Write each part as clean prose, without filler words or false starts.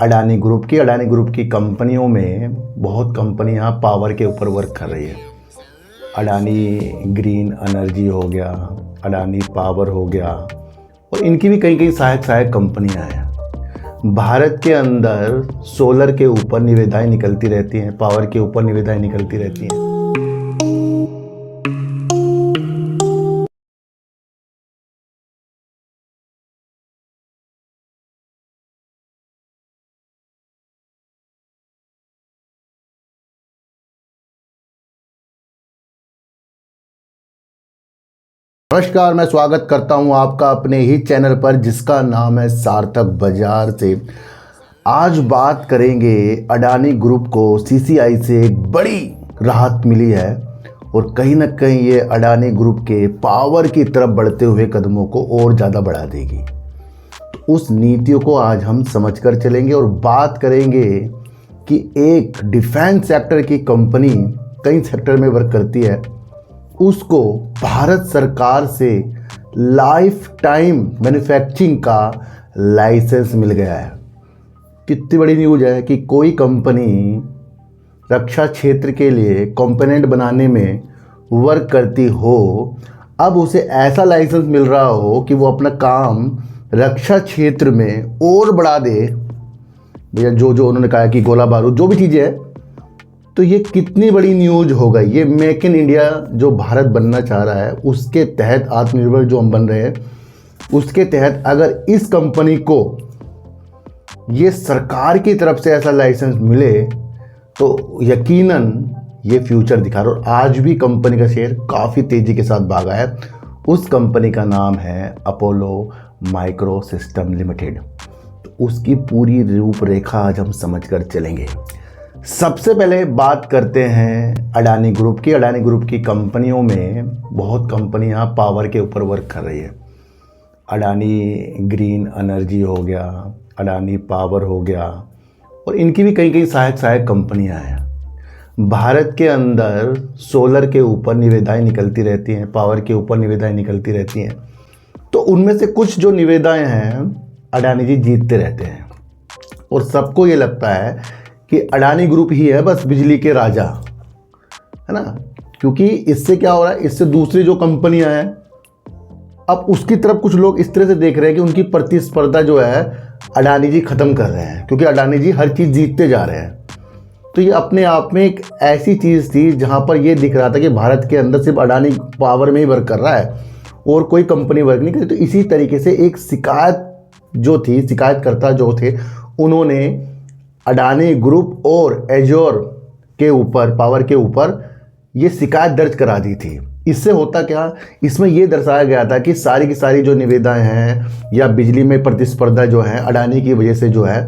Adani group की कंपनियों में बहुत कंपनियां पावर के ऊपर वर्क कर रही है। अडानी ग्रीन एनर्जी हो गया, अडानी पावर हो गया, और इनकी भी कई सहायक कंपनियां हैं। भारत के अंदर सोलर के ऊपर निविदाएं निकलती रहती हैं, पावर के ऊपर निविदाएं निकलती रहती हैं। नमस्कार, मैं स्वागत करता हूं आपका अपने ही चैनल पर जिसका नाम है सार्थक बाजार से। आज बात करेंगे अडानी ग्रुप को सीसीआई से एक बड़ी राहत मिली है और कहीं ना कहीं ये अडानी ग्रुप के पावर की तरफ बढ़ते हुए कदमों को और ज़्यादा बढ़ा देगी। तो उस नीतियों को आज हम समझकर चलेंगे और बात करेंगे कि एक डिफेंस सेक्टर की कंपनी कई सेक्टर में वर्क करती है, उसको भारत सरकार से लाइफ टाइम मैन्युफैक्चरिंग का लाइसेंस मिल गया है। कितनी बड़ी न्यूज़ है कि कोई कंपनी रक्षा क्षेत्र के लिए कंपोनेंट बनाने में वर्क करती हो, अब उसे ऐसा लाइसेंस मिल रहा हो कि वो अपना काम रक्षा क्षेत्र में और बढ़ा दे। भैया जो उन्होंने कहा कि गोला बारूद जो भी चीज़ें हैं, तो ये कितनी बड़ी न्यूज़ हो गई। ये मेक इन इंडिया जो भारत बनना चाह रहा है, उसके तहत आत्मनिर्भर जो हम बन रहे हैं, उसके तहत अगर इस कंपनी को ये सरकार की तरफ से ऐसा लाइसेंस मिले तो यकीनन ये फ्यूचर दिखा रहा है। और आज भी कंपनी का शेयर काफ़ी तेज़ी के साथ भागा है। उस कंपनी का नाम है अपोलो माइक्रो सिस्टम लिमिटेड। तो उसकी पूरी रूपरेखा आज हम समझकर चलेंगे। सबसे पहले बात करते हैं अडानी ग्रुप की कंपनियों में बहुत कंपनियां पावर के ऊपर वर्क कर रही है। अडानी ग्रीन एनर्जी हो गया, अडानी पावर हो गया, और इनकी भी कई सहायक कंपनियां हैं। भारत के अंदर सोलर के ऊपर निविदाएं निकलती रहती हैं, पावर के ऊपर निविदाएं निकलती रहती हैं। तो उनमें से कुछ जो निविदाएं हैं अडानी जी जीतते रहते हैं और सबको ये लगता है कि अडानी ग्रुप ही है बस बिजली के राजा, है ना। क्योंकि इससे क्या हो रहा है, इससे दूसरी जो कंपनियां हैं अब उसकी तरफ कुछ लोग इस तरह से देख रहे हैं कि उनकी प्रतिस्पर्धा जो है अडानी जी ख़त्म कर रहे हैं, क्योंकि अडानी जी हर चीज़ जीतते जा रहे हैं। तो ये अपने आप में एक ऐसी चीज़ थी जहां पर ये दिख रहा था कि भारत के अंदर सिर्फ अडानी पावर में ही वर्क कर रहा है और कोई कंपनी वर्क नहीं करती। तो इसी तरीके से एक शिकायतकर्ता जो थे, उन्होंने अडानी ग्रुप और एजोर के ऊपर, पावर के ऊपर ये शिकायत दर्ज करा दी थी। इससे होता क्या, इसमें ये दर्शाया गया था कि सारी की सारी जो निविदाएं हैं या बिजली में प्रतिस्पर्धा जो है अडानी की वजह से जो है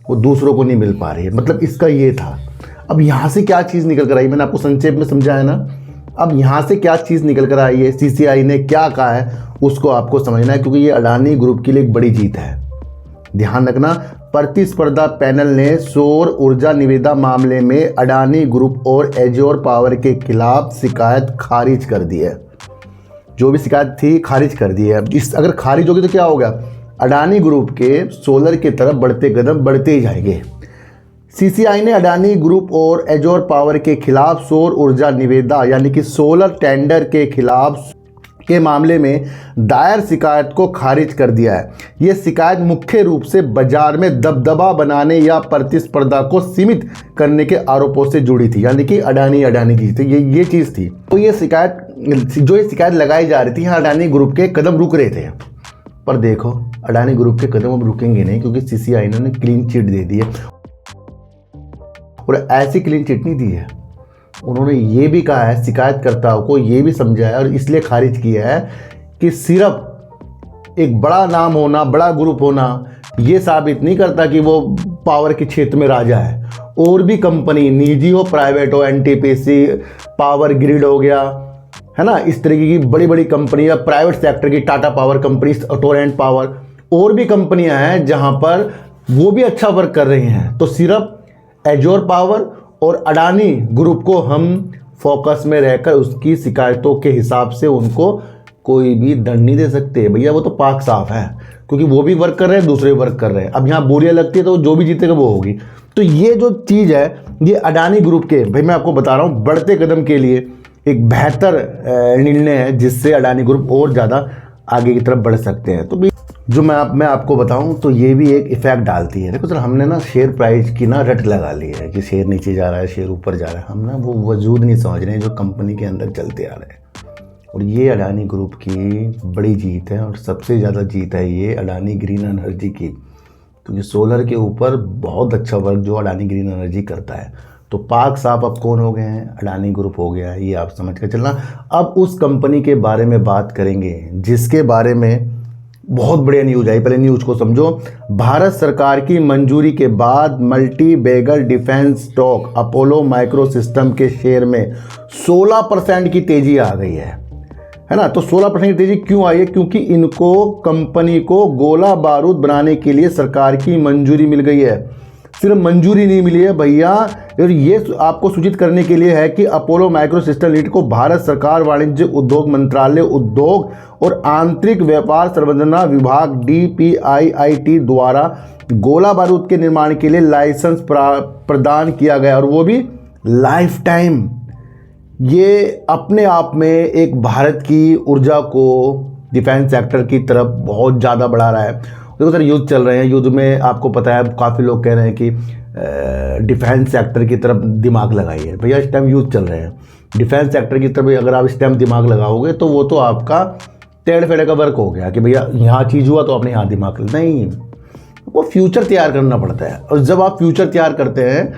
वो दूसरों को नहीं मिल पा रही है। मतलब इसका ये था। अब यहाँ से क्या चीज़ निकल कर आई, मैंने आपको संक्षेप में समझाया ना। अब यहाँ से क्या चीज़ निकल कर आई है, सीसीआई ने क्या कहा है, उसको आपको समझना है, क्योंकि ये अडानी ग्रुप के लिए एक बड़ी जीत है। ध्यान रखना, प्रतिस्पर्धा पैनल ने सौर ऊर्जा निविदा मामले में अडानी ग्रुप और एजोर पावर के खिलाफ शिकायत खारिज कर दी है। जो भी शिकायत थी खारिज कर दी है। इस अगर खारिज होगी तो क्या होगा, अडानी ग्रुप के सोलर की तरफ बढ़ते कदम बढ़ते ही जाएंगे। सीसीआई ने अडानी ग्रुप और एजोर पावर के खिलाफ सौर ऊर्जा निविदा यानी कि सोलर टेंडर के खिलाफ के मामले में दायर शिकायत को खारिज कर दिया है। यह शिकायत मुख्य रूप से बाजार में दबदबा बनाने या प्रतिस्पर्धा को सीमित करने के आरोपों से जुड़ी थी, यानी कि अडानी जी थी, ये चीज़ थी। तो ये शिकायत लगाई जा रही थी, यहाँ अडानी ग्रुप के कदम रुक रहे थे। पर देखो अडानी ग्रुप के कदम अब रुकेंगे नहीं, क्योंकि सीसीआई ने क्लीन चिट दे दी है। और ऐसी क्लीन चिट नहीं दी है, उन्होंने ये भी कहा है, शिकायतकर्ताओं को ये भी समझाया और इसलिए खारिज किया है कि सिर्फ एक बड़ा नाम होना, बड़ा ग्रुप होना ये साबित नहीं करता कि वो पावर के क्षेत्र में राजा है। और भी कंपनी, निजी हो प्राइवेट हो, एनटीपीसी, पावर ग्रिड हो गया, है ना, इस तरीके की बड़ी बड़ी कंपनी या प्राइवेट सेक्टर की Tata power company, Torrent power, और भी कंपनियां हैं जहां पर वो भी अच्छा वर्क कर रही हैं। तो सिर्फ एजोर पावर और अडानी ग्रुप को हम फोकस में रहकर उसकी शिकायतों के हिसाब से उनको कोई भी दंड नहीं दे सकते। भैया वो तो पाक साफ है। क्योंकि वो भी वर्क कर रहे हैं, दूसरे भी वर्क कर रहे हैं। अब यहाँ बोलियाँ लगती है तो जो भी जीतेगा वो होगी। तो ये जो चीज़ है, ये अडानी ग्रुप के, भाई मैं आपको बता रहा हूँ, बढ़ते कदम के लिए एक बेहतर निर्णय है, जिससे अडानी ग्रुप और ज़्यादा आगे की तरफ बढ़ सकते हैं। तो भी जो मैं आपको बताऊं तो ये भी एक इफेक्ट डालती है। देखो सर, हमने ना शेयर प्राइस की ना रट लगा ली है कि शेयर नीचे जा रहा है, शेयर ऊपर जा रहा है। हम ना वो वजूद नहीं समझ रहे हैं जो कंपनी के अंदर चलते आ रहे हैं। और ये अडानी ग्रुप की बड़ी जीत है, और सबसे ज़्यादा जीत है ये अडानी ग्रीन एनर्जी की, क्योंकि सोलर के ऊपर बहुत अच्छा वर्क जो अडानी ग्रीन एनर्जी करता है। तो पाक साहब अब कौन हो गए हैं? अडानी ग्रुप हो गया है, ये आप समझ कर चलना। अब उस कंपनी के बारे में बात करेंगे जिसके बारे में बहुत बढ़िया न्यूज़ आई। पहले न्यूज़ को समझो। भारत सरकार की मंजूरी के बाद multi bagel defence stock Apollo micro system के शेयर में 16% की तेजी आ गई है ना। तो 16% की तेजी क्यों आई है? क्योंकि इनको, कंपनी को गोला बारूद बनाने के लिए सरकार की मंजूरी मिल गई है। सिर्फ मंजूरी नहीं मिली है भैया, और ये आपको सूचित करने के लिए है कि अपोलो माइक्रो सिस्टम लिमिटेड को भारत सरकार वाणिज्य उद्योग मंत्रालय, उद्योग और आंतरिक व्यापार संवर्धना विभाग DPIIT द्वारा गोला बारूद के निर्माण के लिए लाइसेंस प्रदान किया गया, और वो भी लाइफ टाइम। ये अपने आप में एक भारत की ऊर्जा को डिफेंस सेक्टर की तरफ बहुत ज़्यादा बढ़ा रहा है। देखो सर, युद्ध चल रहे हैं, युद्ध में आपको पता है काफ़ी लोग कह रहे हैं कि डिफेंस सेक्टर की तरफ दिमाग लगाइए। भैया इस टाइम युद्ध चल रहे हैं, डिफेंस सेक्टर की तरफ अगर आप इस टाइम दिमाग लगाओगे तो वो तो आपका टेढ़ फेढ़े का वर्क हो गया कि भैया यहाँ चीज़ हुआ तो अपने यहाँ दिमाग नहीं, वो फ्यूचर तैयार करना पड़ता है। और जब आप फ्यूचर तैयार करते हैं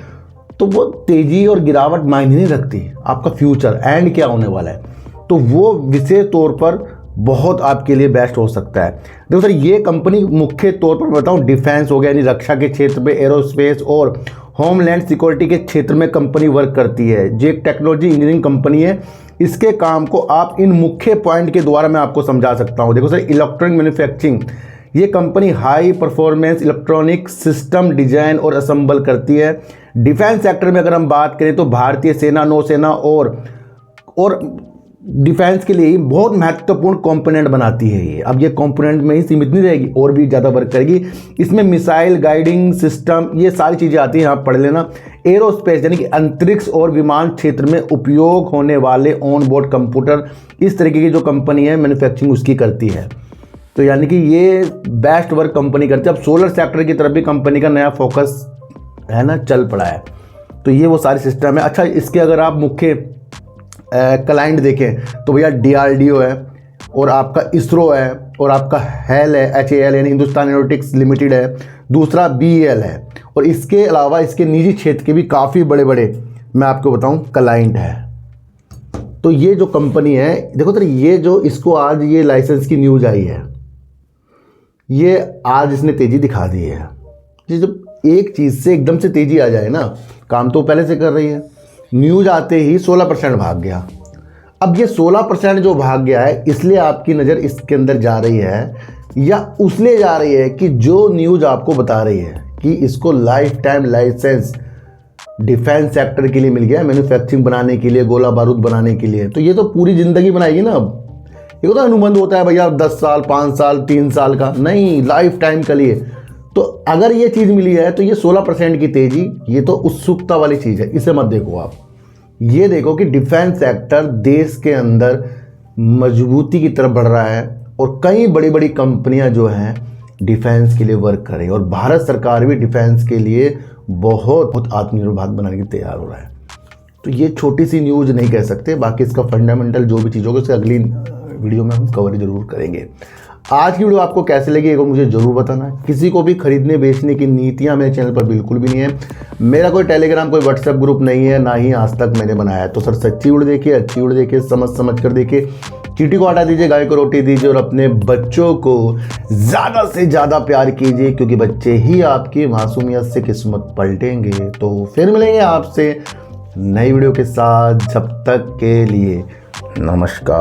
तो वो तेज़ी और गिरावट मायने नहीं रखती, आपका फ्यूचर एंड क्या होने वाला है, तो वो विशेष तौर पर बहुत आपके लिए बेस्ट हो सकता है। देखो सर, ये कंपनी मुख्य तौर पर बताऊं डिफेंस हो गया, यानी रक्षा के क्षेत्र में, एरोस्पेस और होमलैंड सिक्योरिटी के क्षेत्र में कंपनी वर्क करती है। जो एक टेक्नोलॉजी इंजीनियरिंग कंपनी है। इसके काम को आप इन मुख्य पॉइंट के द्वारा मैं आपको समझा सकता हूँ। देखो सर, इलेक्ट्रॉनिक मैन्युफैक्चरिंग, ये company high performance electronic system design और असेंबल करती है। डिफेंस सेक्टर में अगर हम बात करें तो भारतीय सेना, नौसेना और डिफेंस के लिए बहुत महत्वपूर्ण कंपोनेंट बनाती है ये। अब ये कंपोनेंट में ही सीमित नहीं रहेगी, और भी ज़्यादा वर्क करेगी। इसमें मिसाइल गाइडिंग सिस्टम, ये सारी चीज़ें आती हैं, आप पढ़ लेना। एरोस्पेस यानी कि अंतरिक्ष और विमान क्षेत्र में उपयोग होने वाले ऑन बोर्ड कंप्यूटर, इस तरीके की जो कंपनी है मैन्युफैक्चरिंग उसकी करती है। तो यानी कि ये बेस्ट वर्क कंपनी करती है। अब सोलर सेक्टर की तरफ भी कंपनी का नया फोकस है ना, चल पड़ा है। तो ये वो सारे सिस्टम है। अच्छा, इसके अगर आप मुख्य क्लाइंट देखें तो भैया DRDO है, और आपका इसरो है, और आपका HAL है, HAL यानी हिंदुस्तान एरोनॉटिक्स लिमिटेड है, दूसरा BEL है, और इसके अलावा इसके निजी क्षेत्र के भी काफ़ी बड़े बड़े मैं आपको बताऊं क्लाइंट है। तो ये जो कंपनी है, देखो तो ये जो इसको आज ये लाइसेंस की न्यूज़ आई है, ये आज इसने तेज़ी दिखा दी है। जब एक चीज़ से एकदम से तेज़ी आ जाए ना, काम तो पहले से कर रही है, न्यूज़ आते ही 16% भाग गया। अब ये 16% जो भाग गया है, इसलिए आपकी नज़र इसके अंदर जा रही है, या उसलिए जा रही है कि जो न्यूज़ आपको बता रही है कि इसको life time licence defence sector के लिए मिल गया, मैन्युफैक्चरिंग बनाने के लिए, गोला बारूद बनाने के लिए। तो ये तो पूरी ज़िंदगी बनाएगी ना। अब ये तो अनुबंध होता है भैया 10 साल, 5 साल, 3 साल का नहीं, लाइफ टाइम के लिए। तो अगर ये चीज़ मिली है तो ये 16% की तेज़ी, ये तो उत्सुकता वाली चीज़ है, इसे मत देखो आप। ये देखो कि डिफेंस सेक्टर देश के अंदर मजबूती की तरफ बढ़ रहा है, और कई बड़ी बड़ी कंपनियां जो हैं डिफेंस के लिए वर्क कर रही है, और भारत सरकार भी डिफेंस के लिए बहुत आत्मनिर्भर भारत बनाने की तैयार हो रहा है। तो ये छोटी सी न्यूज़ नहीं कह सकते, बाकी इसका फंडामेंटल जो भी चीज़ होगी उसके अगली वीडियो में हम कवर जरूर करेंगे। आज की वीडियो आपको कैसे लगी एक मुझे ज़रूर बताना। किसी को भी खरीदने बेचने की नीतियाँ मेरे चैनल पर बिल्कुल भी नहीं है। मेरा कोई टेलीग्राम, कोई व्हाट्सएप ग्रुप नहीं है, ना ही आज तक मैंने बनाया है। तो सर, सच्ची वीडियो देखिए, अच्छी वीडियो देखिए, समझ कर देखिए। चींटी को हटा दीजिए, गाय को रोटी दीजिए, और अपने बच्चों को ज़्यादा से ज़्यादा प्यार कीजिए, क्योंकि बच्चे ही आपकी मासूमियत से किस्मत पलटेंगे। तो फिर मिलेंगे आपसे नई वीडियो के साथ, जब तक के लिए नमस्कार।